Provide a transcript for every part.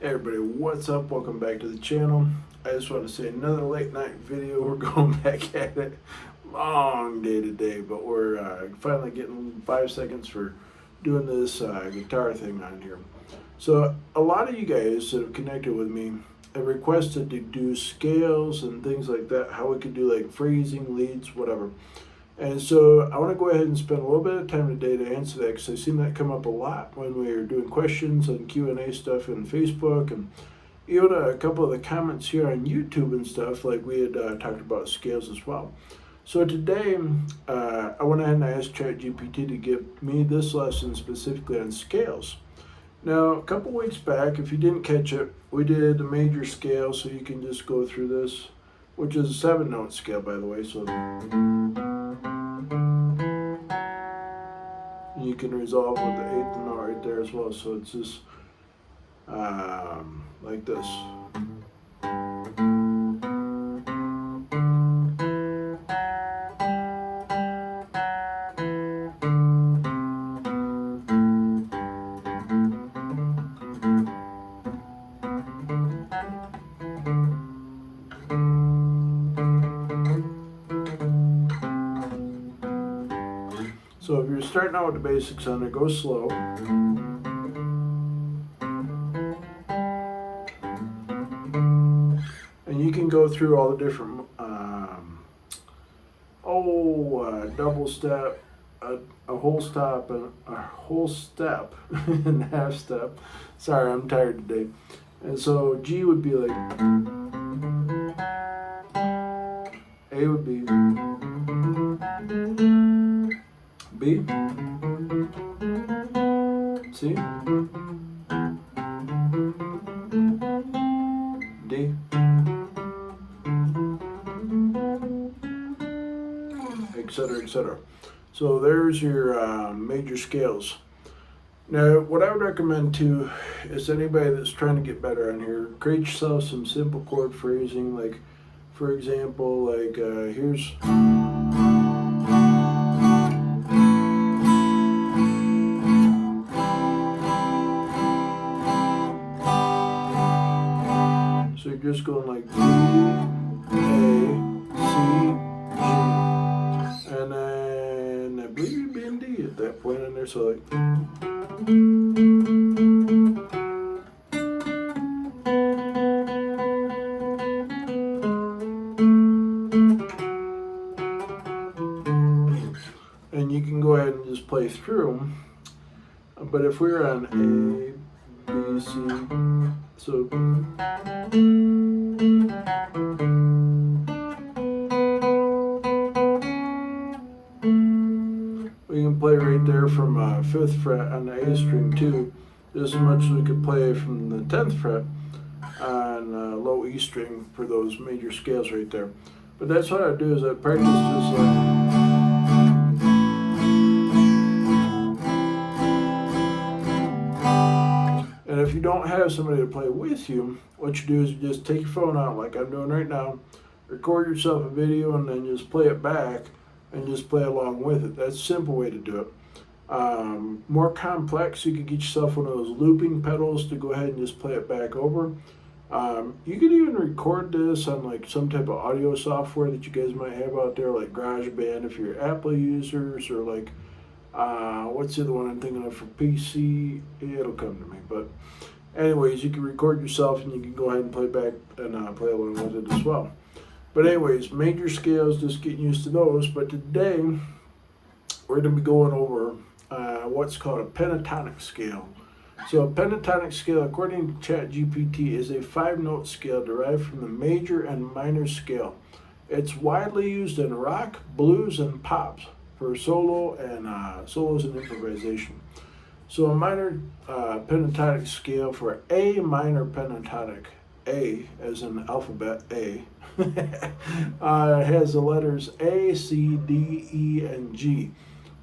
Hey everybody, what's up? Welcome back to the channel. I just want to say another late night video. We're going back at it. Long day today, but we're finally getting 5 seconds for doing this guitar thing on here. So a lot of you guys that have connected with me have requested to do scales and things like that, how we could do like phrasing, leads, whatever. And so I want to go ahead and spend a little bit of time today to answer that, because I've seen that come up a lot when we were doing questions and Q&A stuff in Facebook, and even a couple of the comments here on YouTube and stuff, like we had talked about scales as well. So today I went ahead and I asked ChatGPT to give me this lesson specifically on scales. Now, a couple weeks back, if you didn't catch it, we did a major scale, so you can just go through this, which is a 7-note scale, by the way. So you can resolve with the 8th note right there as well. So it's just like this. So if you're starting out with the basics on it, go slow. And you can go through all the different, double step, a whole step, and a whole step, and half step. Sorry, I'm tired today. And so G would be like, A would be B, C, D, etc., etc. So there's your major scales. Now, what I would recommend too is anybody that's trying to get better on here, create yourself some simple chord phrasing. Like, for example, like here's. So you're just going like D, A, C, G, and then I believe you'd be in D at that point in there. So like, and you can go ahead and just play through them. But if we're on A, B, C, so we can play right there from 5th fret on the A string too, just as much as we could play from the 10th fret on low E string for those major scales right there. But that's what I do, is I practice just like. And if you don't have somebody to play with you, what you do is you just take your phone out like I'm doing right now, record yourself a video, and then just play it back and just play along with it. That's a simple way to do it. More complex, you can get yourself one of those looping pedals to go ahead and just play it back over. You could even record this on like some type of audio software that you guys might have out there, like GarageBand if you're Apple users, or like what's the other one I'm thinking of for PC? It'll come to me. But anyways, you can record yourself and you can go ahead and play back and play along with it as well. But anyways, major scales, just getting used to those. But today we're going to be going over what's called a pentatonic scale. So a pentatonic scale, according to ChatGPT, is a 5-note scale derived from the major and minor scale. It's widely used in rock, blues, and pops for solo and solos and improvisation. So a minor pentatonic scale for A minor pentatonic, A as in alphabet A, has the letters A, C, D, E, and G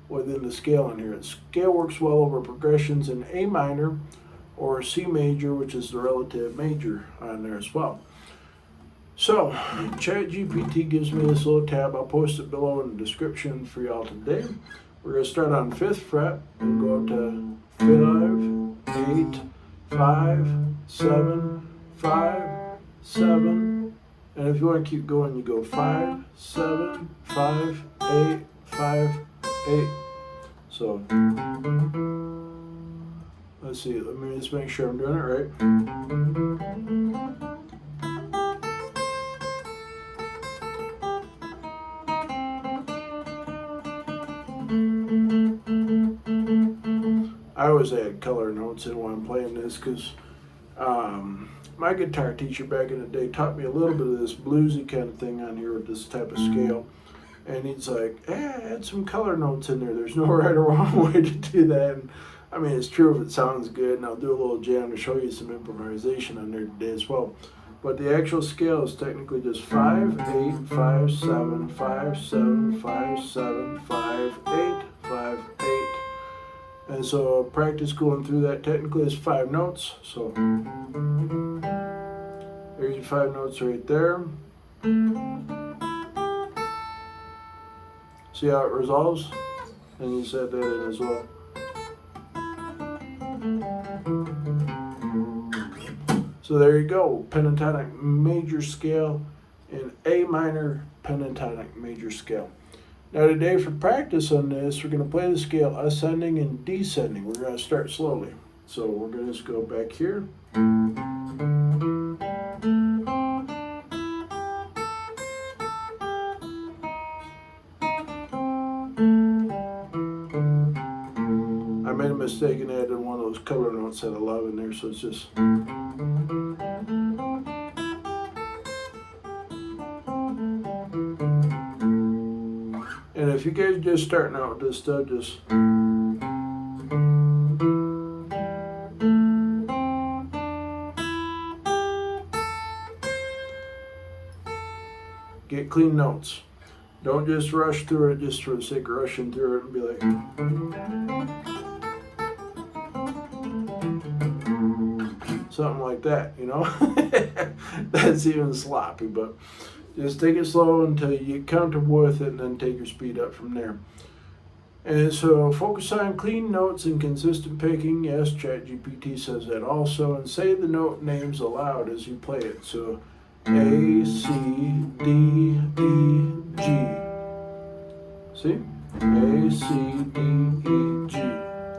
within the scale in here. The scale works well over progressions in A minor or C major, which is the relative major on there as well. So, ChatGPT gives me this little tab. I'll post it below in the description for y'all today. We're going to start on 5th fret and go up to 5, 8, 5, 7, 5, 7. And if you want to keep going, you go 5, 7, 5, 8, 5, 8. So let's see, let me just make sure I'm doing it right. I always add color notes in when I'm playing this because my guitar teacher back in the day taught me a little bit of this bluesy kind of thing on here with this type of scale. And he's like, add some color notes in there. There's no right or wrong way to do that. And, I mean, it's true if it sounds good, and I'll do a little jam to show you some improvisation on there today as well. But the actual scale is technically just 5, 8, 5, 7, 5, 7, 5, 7, 5, 8, 5, 8. And so practice going through that technically is 5 notes. So there's your 5 notes right there. See how it resolves? And you set that in as well. So there you go, pentatonic major scale in A minor pentatonic major scale. Now today for practice on this, we're going to play the scale ascending and descending. We're going to start slowly. So we're going to just go back here. I made a mistake and added one of those color notes that I love in there, so it's just... And if you guys are just starting out with this stuff, just get clean notes. Don't just rush through it just for the sake of rushing through it and be like... something like that, you know? That's even sloppy, but just take it slow until you get comfortable with it and then take your speed up from there. And so focus on clean notes and consistent picking. Yes, ChatGPT says that also. And say the note names aloud as you play it. So A, C, D, E, G. See? A, C, D, E, G.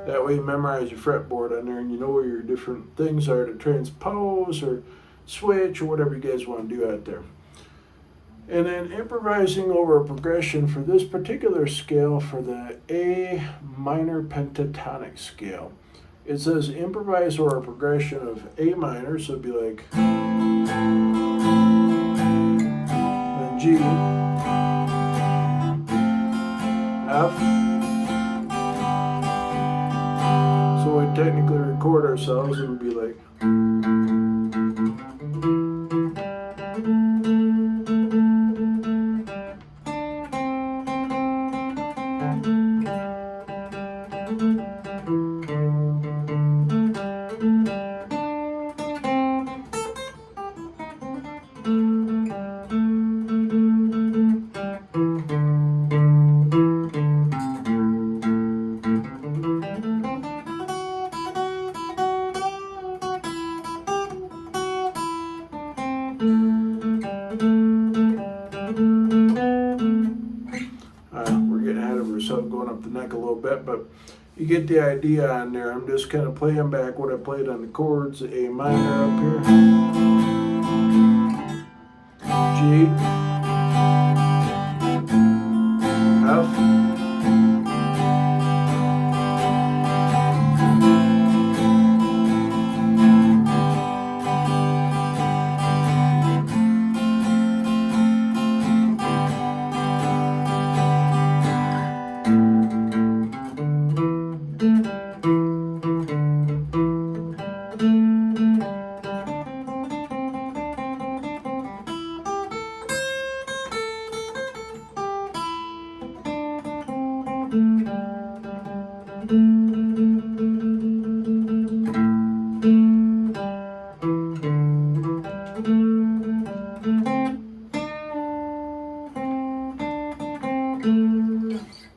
That way you memorize your fretboard on there and you know where your different things are to transpose or switch or whatever you guys want to do out there. And then improvising over a progression for this particular scale for the A minor pentatonic scale. It says improvise over a progression of A minor, so it'd be like then G, F. So we technically record ourselves and it'd be like we're getting ahead of ourselves going up the neck a little bit, but you get the idea on there. I'm just kind of playing back what I played on the chords. A minor up here, G, F,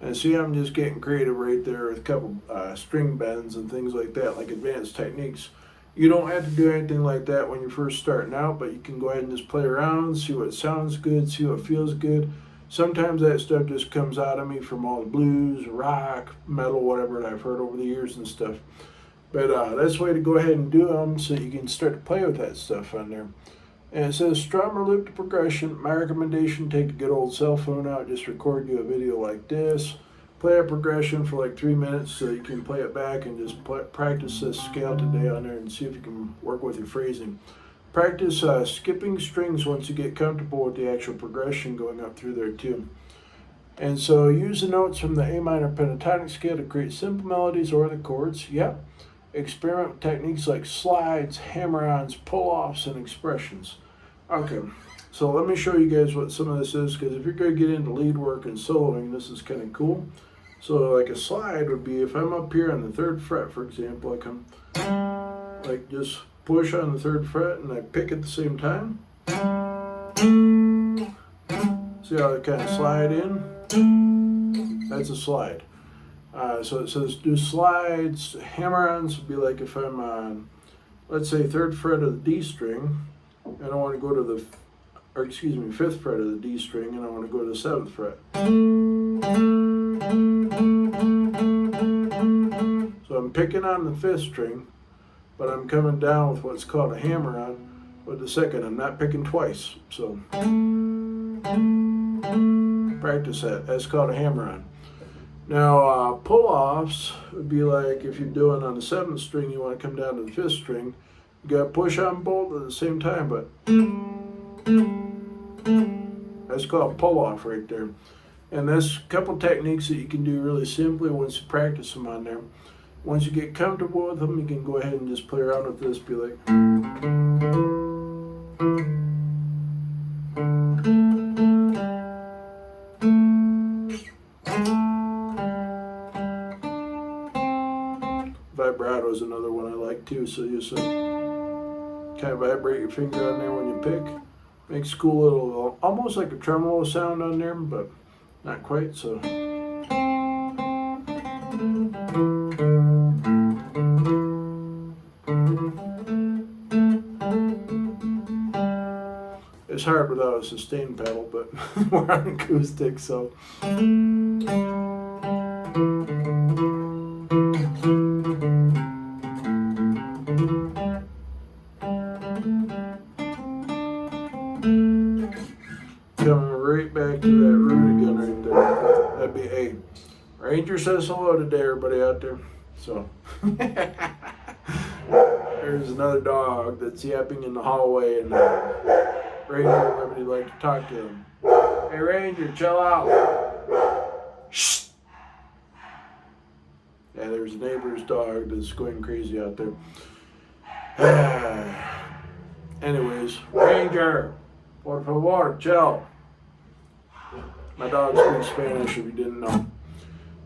and see, I'm just getting creative right there with a couple string bends and things like that, like advanced techniques. You don't have to do anything like that when you're first starting out, but you can go ahead and just play around, see what sounds good, see what feels good. Sometimes that stuff just comes out of me from all the blues, rock, metal, whatever that I've heard over the years and stuff. But that's the way to go ahead and do them so you can start to play with that stuff on there. And it says strum or loop the progression. My recommendation, take a good old cell phone out, just record you a video like this. Play a progression for like 3 minutes so you can play it back and just practice this scale today on there and see if you can work with your phrasing. Practice skipping strings once you get comfortable with the actual progression going up through there too. And so use the notes from the A Minor Pentatonic Scale to create simple melodies or the chords. Yep. Experiment with techniques like slides, hammer-ons, pull-offs, and expressions. Okay, so let me show you guys what some of this is, because if you're going to get into lead work and soloing, this is kind of cool. So like a slide would be if I'm up here on the 3rd fret, for example, I come like just push on the 3rd fret and I pick at the same time. See how I kind of slide in? That's a slide. So it says do slides. Hammer-ons would be like if I'm on, let's say 3rd fret of the D string, and I want to go to the, 5th fret of the D string, and I want to go to the 7th fret. So I'm picking on the 5th string, but I'm coming down with what's called a hammer-on with the 2nd. I'm not picking twice. So practice that. That's called a hammer-on. Now, pull-offs would be like if you're doing on the 7th string, you want to come down to the 5th string. You got to push on both at the same time, but that's called pull-off right there. And there's a couple techniques that you can do really simply once you practice them on there. Once you get comfortable with them, you can go ahead and just play around with this, be like... Vibrato is another one I like too, so you just kind of vibrate your finger on there when you pick. Makes a cool little, almost like a tremolo sound on there, but not quite, so. It's hard without a sustain pedal, but we're on acoustic, so. Coming right back to that root again right there. That'd be A. Ranger says hello today, everybody out there. So, there's another dog that's yapping in the hallway, and Ranger, everybody like to talk to him. Hey Ranger, chill out. Shh. Yeah, there's a neighbor's dog that's going crazy out there. Anyways, Ranger, por favor, chill. My dog speaks Spanish if you didn't know.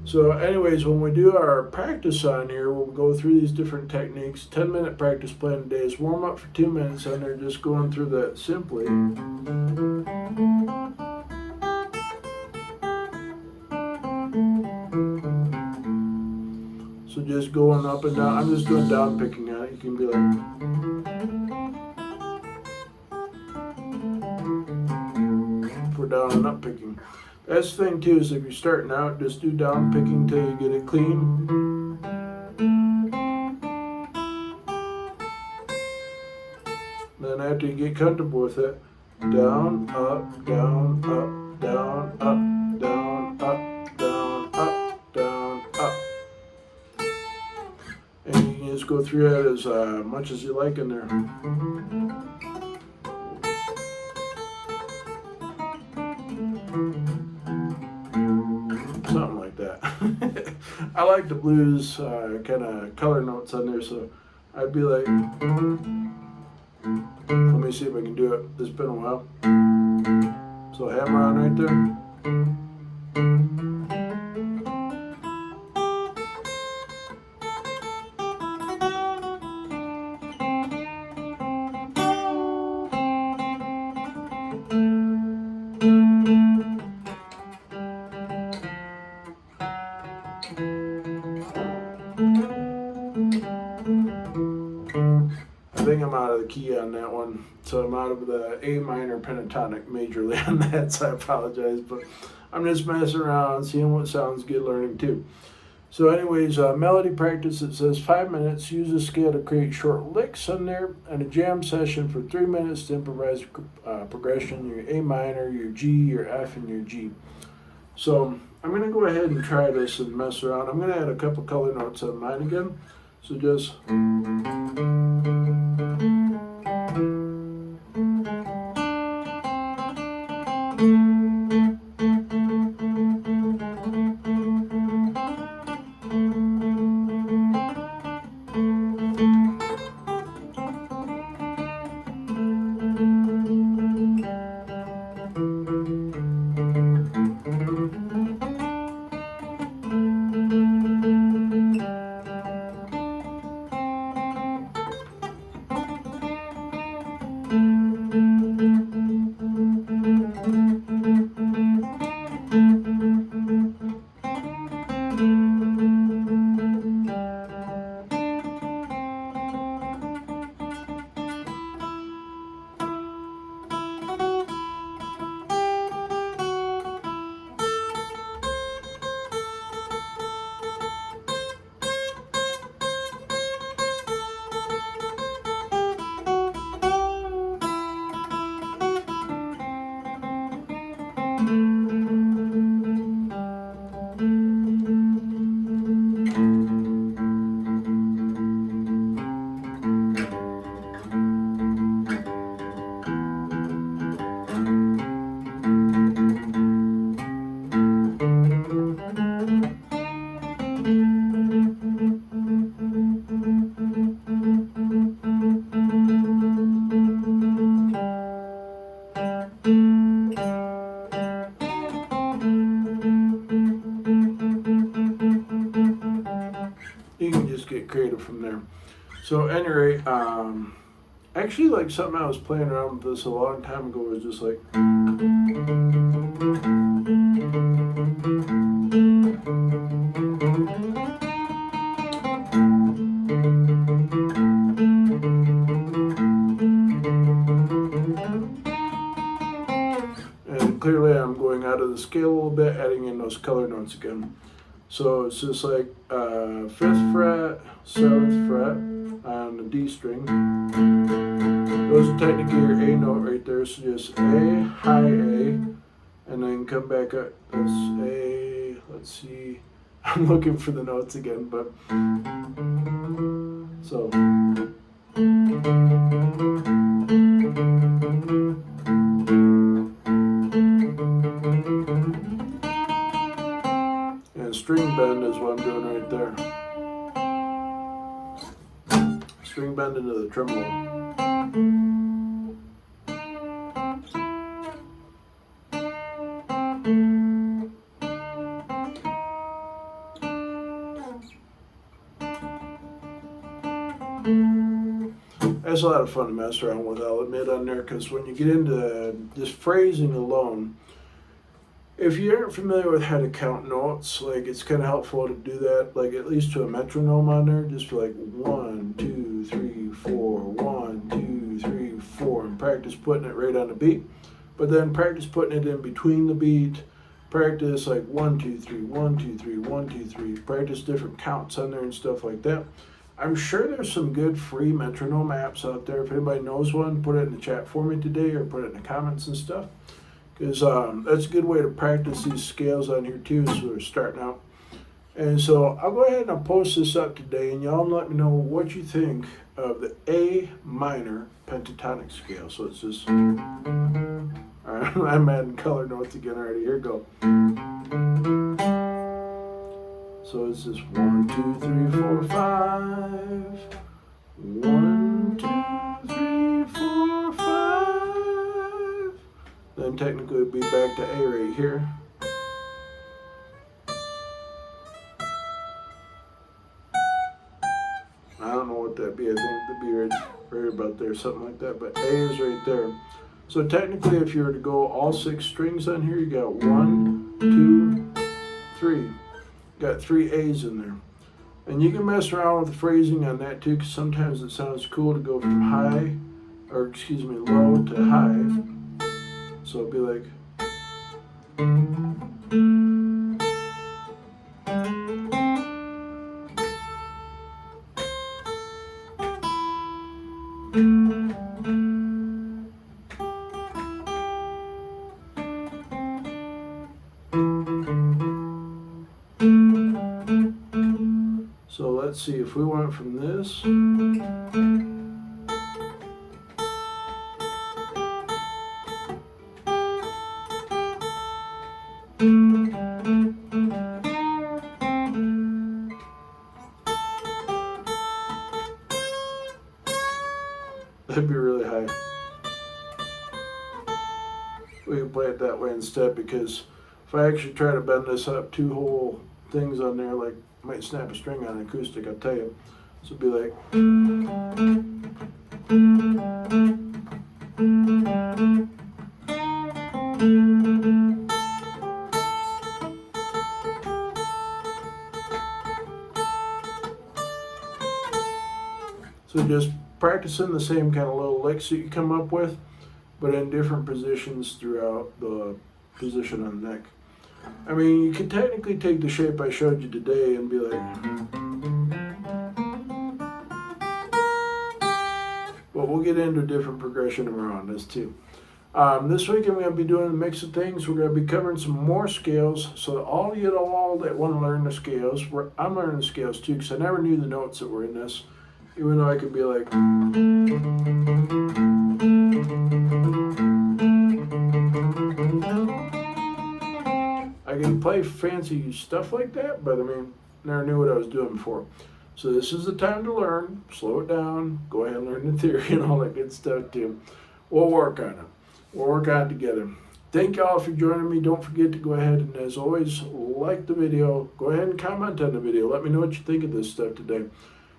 So anyways, when we do our practice on here, we'll go through these different techniques. 10-minute practice plan a day is warm up for 2 minutes on there, just going through that simply. So just going up and down. I'm just doing down picking on it. You can be like... for down and up picking. That's the thing too, is if you're starting out, just do down picking till you get it clean. Then after you get comfortable with it, down, up, down, up, down, up, down, up, down, up, down, up. And you can just go through that as much as you like in there. Something like that. I like the blues kind of color notes on there, so I'd be like, let me see if I can do it. It's been a while. So hammer on right there. out of the key on that one. So I'm out of the A minor pentatonic majorly on that, so I apologize. But I'm just messing around, seeing what sounds good, learning too. So anyways, melody practice, it says 5 minutes. Use a scale to create short licks on there, and a jam session for 3 minutes to improvise progression, your A minor, your G, your F, and your G. So I'm going to go ahead and try this and mess around. I'm going to add a couple color notes on mine again. So just... You can just get creative from there. So at any rate, actually, like something I was playing around with this a long time ago was just like... And clearly I'm going out of the scale a little bit, adding in those color notes again. So it's just like 5th fret, 7th fret on the D string. Those are technically your A note right there. So just A, high A, and then come back up. That's A, let's see. I'm looking for the notes again, but so. String bend is what I'm doing right there. String bend into the tremolo. That's a lot of fun to mess around with, I'll admit, on there, because when you get into just phrasing alone, if you aren't familiar with how to count notes, like it's kind of helpful to do that, like at least to a metronome on there, just be like 1, 2, 3, 4, 1, 2, 3, 4, and practice putting it right on the beat. But then practice putting it in between the beat. Practice like 1, 2, 3, 1, 2, 3, 1, 2, 3. Practice different counts on there and stuff like that. I'm sure there's some good free metronome apps out there. If anybody knows one, put it in the chat for me today or put it in the comments and stuff. Because that's a good way to practice these scales on here too, so we're starting out. And so I'll go ahead and I'll post this up today, and y'all let me know what you think of the A minor pentatonic scale. So it's just, all right, I'm adding color notes again already. Here we go. So it's just 1, 2, 3, 4, 5. 1, 2, 3, 4, 5. Then technically it'd be back to A right here. I don't know what that'd be. I think it'd be right about there, something like that. But A is right there. So technically, if you were to go all 6 strings on here, you got 1, 2, 3. Got 3 A's in there. And you can mess around with the phrasing on that too, because sometimes it sounds cool to go from low to high. So it'll be like. So let's see, if we went from this, that'd be really high. We can play it that way instead, because if I actually try to bend this up 2 whole things on there, like might snap a string on an acoustic, I'll tell you. So it'd be like. So just practicing the same kind of little licks that you come up with, but in different positions throughout the position on the neck. I mean, you could technically take the shape I showed you today and be like, but we'll get into a different progression around this too. This week I'm going to be doing a mix of things. We're going to be covering some more scales, so all of you all that want to learn the scales, I'm learning the scales too, because I never knew the notes that were in this, even though I could be like. I can play fancy stuff like that, but I mean, never knew what I was doing before. So this is the time to learn. Slow it down. Go ahead and learn the theory and all that good stuff too. We'll work on it. We'll work on it together. Thank y'all for joining me. Don't forget to go ahead and, as always, like the video. Go ahead and comment on the video. Let me know what you think of this stuff today.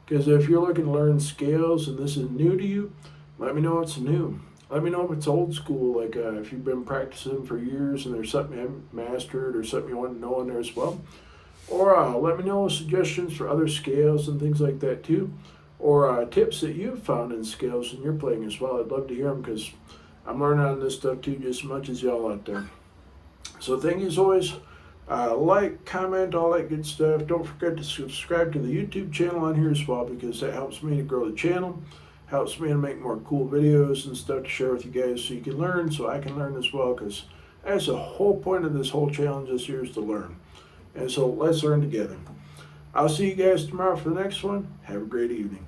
Because if you're looking to learn scales and this is new to you, let me know it's new. Let me know if it's old school, like if you've been practicing for years and there's something you haven't mastered or something you want to know in there as well. Or let me know suggestions for other scales and things like that too. Or tips that you've found in scales and you're playing as well. I'd love to hear them, because I'm learning on this stuff too just as much as y'all out there. So thank you as always. Like, comment, all that good stuff. Don't forget to subscribe to the YouTube channel on here as well, because that helps me to grow the channel. Helps me to make more cool videos and stuff to share with you guys, so you can learn, so I can learn as well, because that's the whole point of this whole challenge this year, is to learn. And so let's learn together. I'll see you guys tomorrow for the next one. Have a great evening.